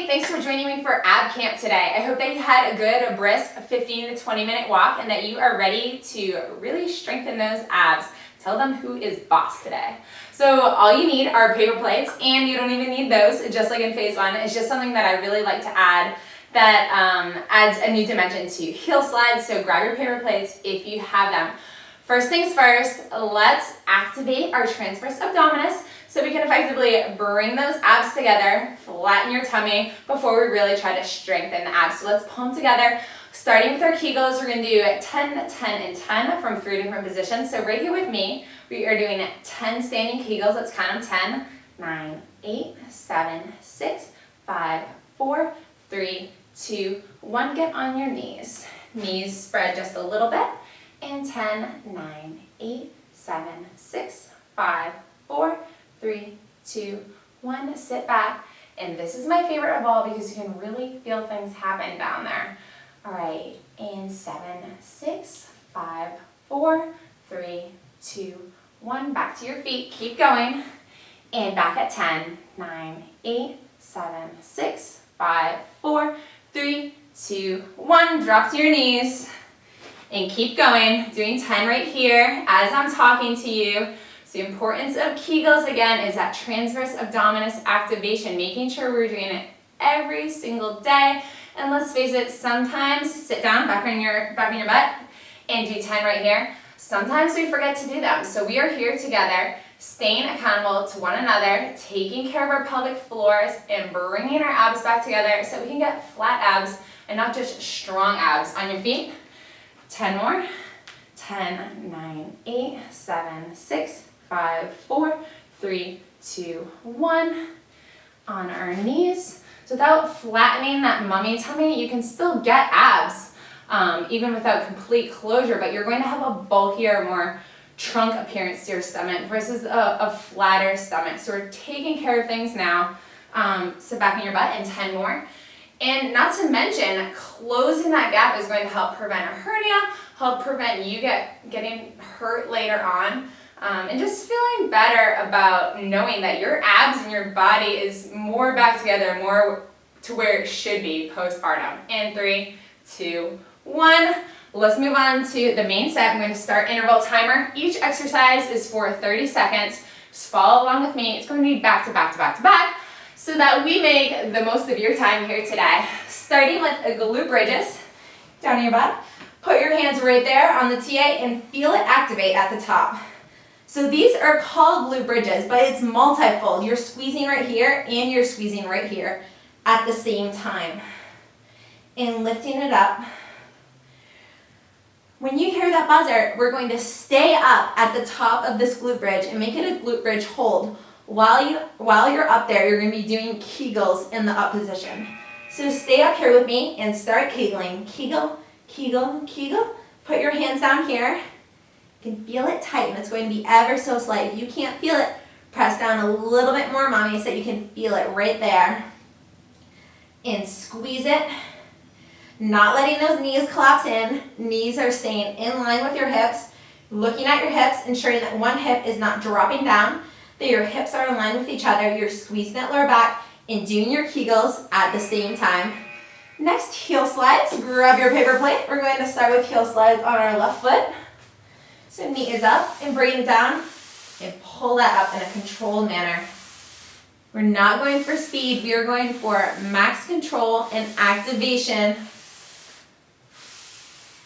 everybody. Thanks for joining me for Ab Camp today. I hope that you had a good, brisk 15 to 20 minute walk and that you are ready to really strengthen those abs. Tell them who is boss today. So all you need are paper plates, and you don't even need those, just like in phase one. It's just something that I really like to add that adds a new dimension to heel slides. So grab your paper plates if you have them. First things first, let's activate our transverse abdominis so we can effectively bring those abs together, flatten your tummy before we really try to strengthen the abs. So let's pull them together. Starting with our Kegels, we're going to do 10, 10, and 10 from 3 different positions. So right here with me, we are doing 10 standing Kegels. Let's count them: 10, 9, 8, 7, 6, 5, 4, 3, 2, 1. Get on your knees. Knees spread just a little bit. And 10, 9, 8, 7, 6, 5, 4, 3, 2, 1. Sit back. And this is my favorite of all because you can really feel things happen down there. All right, and 7, 6, 5, 4, 3, 2, 1. Back to your feet. Keep going. And back at 10, 9, 8, 7, 6, 5, 4, 3, 2, 1. Drop to your knees. And keep going, doing 10 right here as I'm talking to you. So the importance of Kegels, again, is that transverse abdominis activation, making sure we're doing it every single day. And let's face it, sometimes, sit down, back on your butt, and do 10 right here. Sometimes we forget to do them. So we are here together, staying accountable to one another, taking care of our pelvic floors, and bringing our abs back together so we can get flat abs and not just strong abs. On your feet. 10 more. 10, 9, 8, 7, 6, 5, 4, 3, 2, 1. On our knees. So without flattening that mummy tummy, you can still get abs, even without complete closure, but you're going to have a bulkier, more trunk appearance to your stomach versus a flatter stomach. So we're taking care of things now. Sit back in your butt, and 10 more. And not to mention, closing that gap is going to help prevent a hernia, help prevent you getting hurt later on, and just feeling better about knowing that your abs and your body is more back together, more to where it should be postpartum. And 3, 2, 1. Let's move on to the main set. I'm going to start interval timer. Each exercise is for 30 seconds. Just follow along with me. It's going to be back to back to back to back, so that we make the most of your time here today. Starting with glute bridges, down in your butt. Put your hands right there on the TA and feel it activate at the top. So these are called glute bridges, but it's multifold. You're squeezing right here and you're squeezing right here at the same time. And lifting it up. When you hear that buzzer, we're going to stay up at the top of this glute bridge and make it a glute bridge hold. While you're up there, you're going to be doing Kegels in the up position. So stay up here with me and start Kegling. Kegel, Kegel, Kegel. Put your hands down here. You can feel it tighten. It's going to be ever so slight. If you can't feel it, press down a little bit more, mommy, so you can feel it right there. And squeeze it. Not letting those knees collapse in. Knees are staying in line with your hips. Looking at your hips, ensuring that one hip is not dropping down, that your hips are in line with each other. You're squeezing that lower back and doing your Kegels at the same time. Next, heel slides. Grab your paper plate. We're going to start with heel slides on our left foot. So knee is up and bring it down and pull that up in a controlled manner. We're not going for speed. We are going for max control and activation.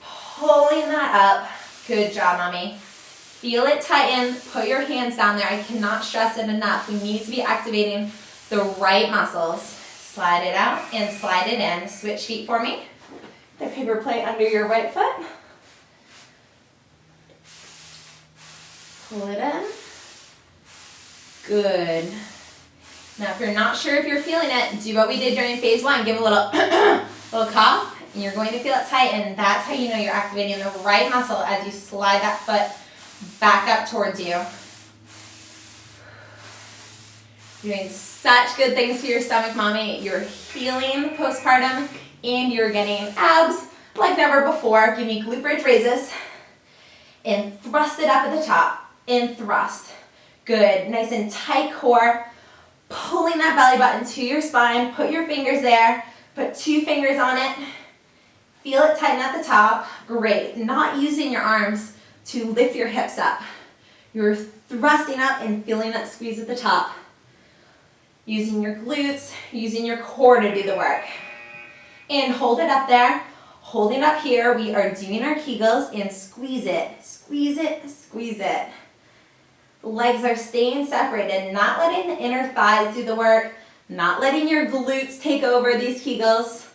Pulling that up. Good job, mommy. Feel it tighten. Put your hands down there. I cannot stress it enough. We need to be activating the right muscles. Slide it out and slide it in. Switch feet for me. The paper plate under your right foot. Pull it in. Good. Now, if you're not sure if you're feeling it, do what we did during phase one. Give a little, little cough, and you're going to feel it tighten. That's how you know you're activating the right muscle as you slide that foot back up towards you. Doing such good things for your stomach, mommy. You're healing postpartum, and you're getting abs like never before. Give me glute bridge raises. And thrust it up at the top. And thrust. Good. Nice and tight core. Pulling that belly button to your spine. Put your fingers there. Put 2 fingers on it. Feel it tighten at the top. Great. Not using your arms to lift your hips up. You're thrusting up and feeling that squeeze at the top. Using your glutes, using your core to do the work. And hold it up there. Holding up here, we are doing our Kegels and squeeze it, squeeze it, squeeze it. Legs are staying separated, not letting the inner thighs do the work, not letting your glutes take over these Kegels.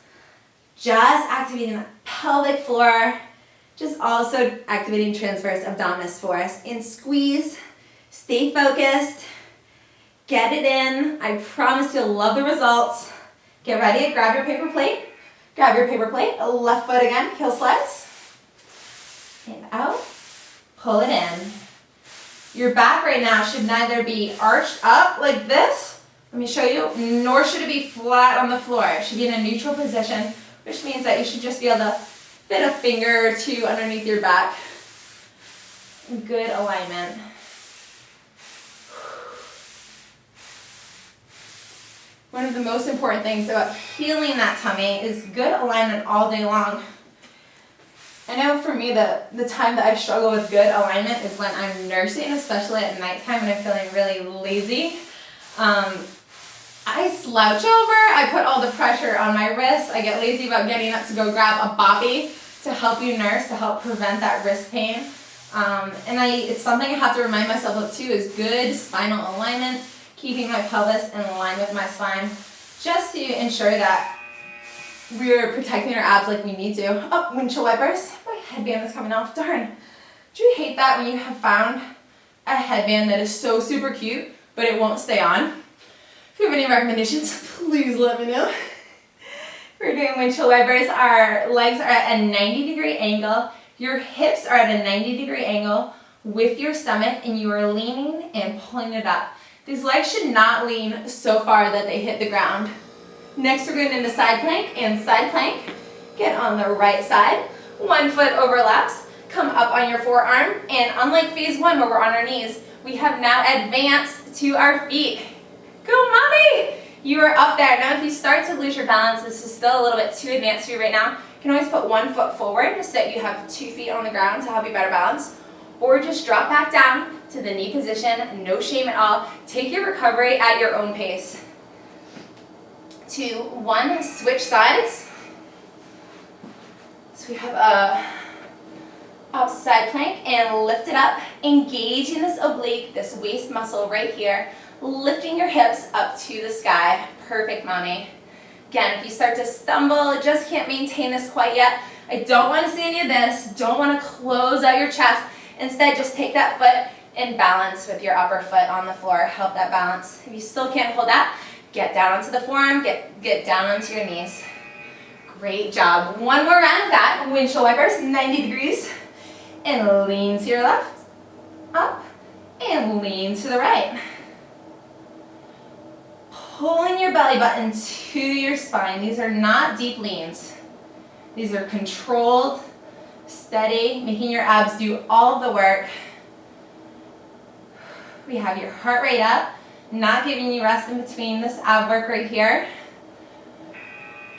Just activating the pelvic floor, just also activating transverse abdominis for us. And squeeze, stay focused, get it in. I promise you'll love the results. Get ready, grab your paper plate. Grab your paper plate, left foot again, heel slides. And out, pull it in. Your back right now should neither be arched up like this, let me show you, nor should it be flat on the floor. It should be in a neutral position, which means that you should just be able to fit a finger or 2 underneath your back. Good alignment. One of the most important things about healing that tummy is good alignment all day long. I know for me the time that I struggle with good alignment is when I'm nursing, especially at nighttime when I'm feeling really lazy. I slouch over, I put all the pressure on my wrists, I get lazy about getting up to go grab a boppy to help you nurse, to help prevent that wrist pain. It's something I have to remind myself of too, is good spinal alignment, keeping my pelvis in line with my spine, just to ensure that we're protecting our abs like we need to. Oh, windshield wipers. My headband is coming off, darn. Do you hate that when you have found a headband that is so super cute, but it won't stay on? If you have any recommendations, please let me know. We're doing windshield wipers. Our legs are at a 90-degree angle. Your hips are at a 90-degree angle with your stomach, and you are leaning and pulling it up. These legs should not lean so far that they hit the ground. Next, we're going into side plank and side plank. Get on the right side. 1 foot overlaps. Come up on your forearm. And unlike phase 1 where we're on our knees, we have now advanced to our feet. Go, mommy! You are up there. Now, if you start to lose your balance, this is still a little bit too advanced for you right now. You can always put 1 foot forward so that you have 2 feet on the ground to help you better balance. Or just drop back down to the knee position, no shame at all. Take your recovery at your own pace. 2, 1, switch sides. So we have a outside plank and lift it up, engaging this oblique, this waist muscle right here, lifting your hips up to the sky. Perfect, mommy. Again, if you start to stumble, just can't maintain this quite yet, I don't want to see any of this. Don't want to close out your chest. Instead, just take that foot and balance with your upper foot on the floor. Help that balance. If you still can't hold that, get down onto the forearm, get down onto your knees. Great job. 1 more round of that. Windshield wipers, 90 degrees. And lean to your left, up, and lean to the right. Pulling your belly button to your spine. These are not deep leans. These are controlled, steady, making your abs do all of the work. We have your heart rate up, not giving you rest in between this ab work right here.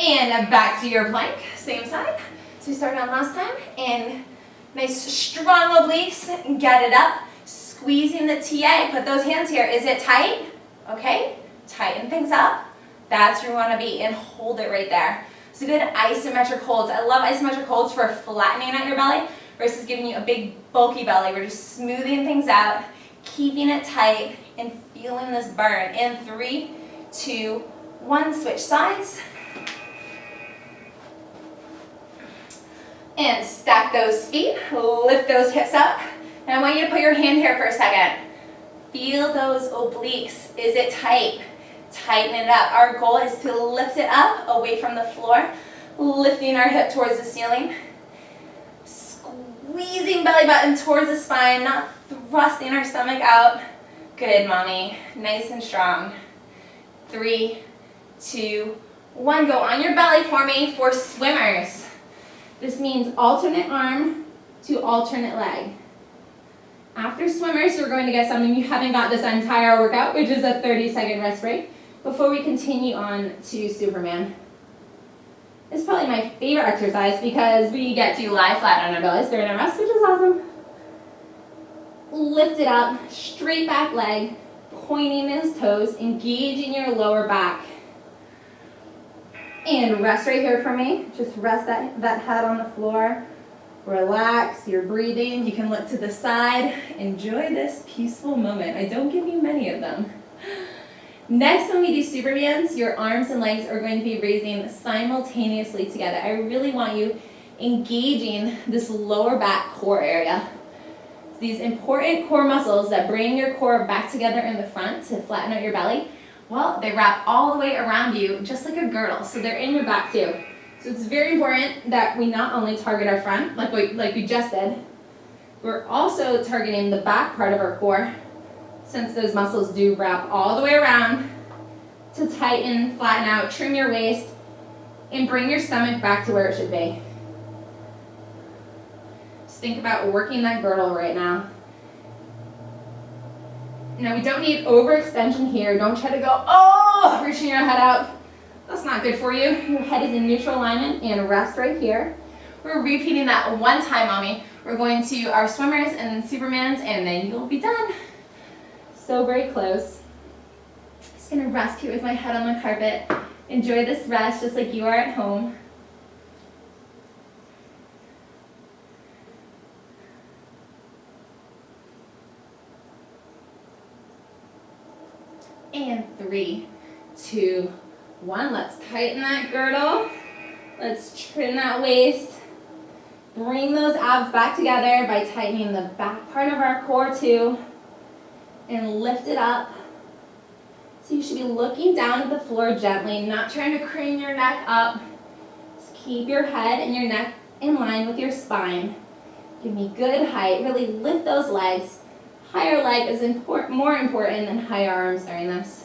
And back to your plank, same side. So we started on last time, and nice strong obliques, get it up, squeezing the TA, put those hands here. Is it tight? Okay, tighten things up. That's where you want to be, and hold it right there. So good isometric holds. I love isometric holds for flattening out your belly versus giving you a big bulky belly. We're just smoothing things out, keeping it tight, and feeling this burn. In 3, 2, 1, switch sides. And stack those feet, lift those hips up. And I want you to put your hand here for a second. Feel those obliques. Is it tight? Tighten it up. Our goal is to lift it up away from the floor, lifting our hip towards the ceiling. Squeezing belly button towards the spine, not thrusting our stomach out. Good, mommy. Nice and strong. 3, 2, 1. Go on your belly for me for swimmers. This means alternate arm to alternate leg. After swimmers, you're going to get something you haven't got this entire workout, which is a 30-second rest break, before we continue on to Superman. It's probably my favorite exercise because we get to lie flat on our bellies during our rest, which is awesome. Lift it up, straight back leg, pointing those toes, engaging your lower back. And rest right here for me. Just rest that head on the floor. Relax your breathing. You can look to the side. Enjoy this peaceful moment. I don't give you many of them. Next, when we do Supermans, your arms and legs are going to be raising simultaneously together. I really want you engaging this lower back core area. These important core muscles that bring your core back together in the front to flatten out your belly, well, they wrap all the way around you just like a girdle, so they're in your back too. So it's very important that we not only target our front, like we just did, we're also targeting the back part of our core, since those muscles do wrap all the way around to tighten, flatten out, trim your waist, and bring your stomach back to where it should be. Just think about working that girdle right now. Now we don't need overextension here. Don't try to go, reaching your head out. That's not good for you. Your head is in neutral alignment, and rest right here. We're repeating that one time, mommy. We're going to our swimmers and then Supermans, and then you'll be done. So very close. Just gonna rest here with my head on the carpet. Enjoy this rest just like you are at home. And 3, 2, 1. Let's tighten that girdle. Let's trim that waist. Bring those abs back together by tightening the back part of our core too. And lift it up. So you should be looking down at the floor gently, not trying to crane your neck up. Just keep your head and your neck in line with your spine. Give me good height. Really lift those legs. Higher leg is more important than higher arms during this.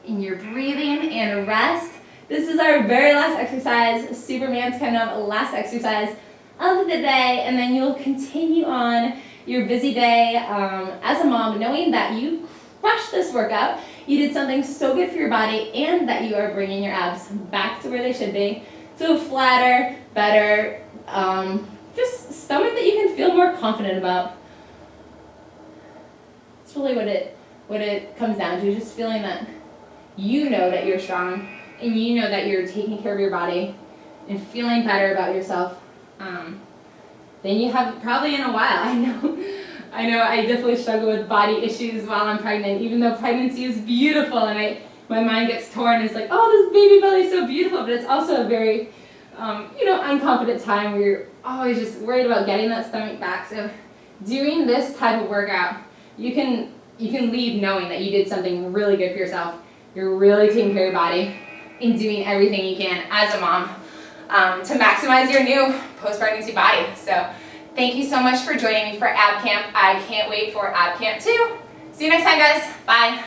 And you're breathing and rest. This is our very last exercise. Superman's kind of last exercise of the day, and then you'll continue on your busy day as a mom, knowing that you crushed this workout, you did something so good for your body, and that you are bringing your abs back to where they should be, to a flatter, better, just stomach that you can feel more confident about. It's really what it comes down to, just feeling that you know that you're strong, and you know that you're taking care of your body, and feeling better about yourself than you have probably in a while. I know I definitely struggle with body issues while I'm pregnant, even though pregnancy is beautiful, and my mind gets torn. It's like, oh, this baby belly is so beautiful, but it's also a very unconfident time where you're always just worried about getting that stomach back. So doing this type of workout, you can leave knowing that you did something really good for yourself. You're really taking care of your body and doing everything you can as a mom to maximize your new post-pregnancy body. So thank you so much for joining me for Ab Camp. I can't wait for Ab Camp 2. See you next time, guys. Bye.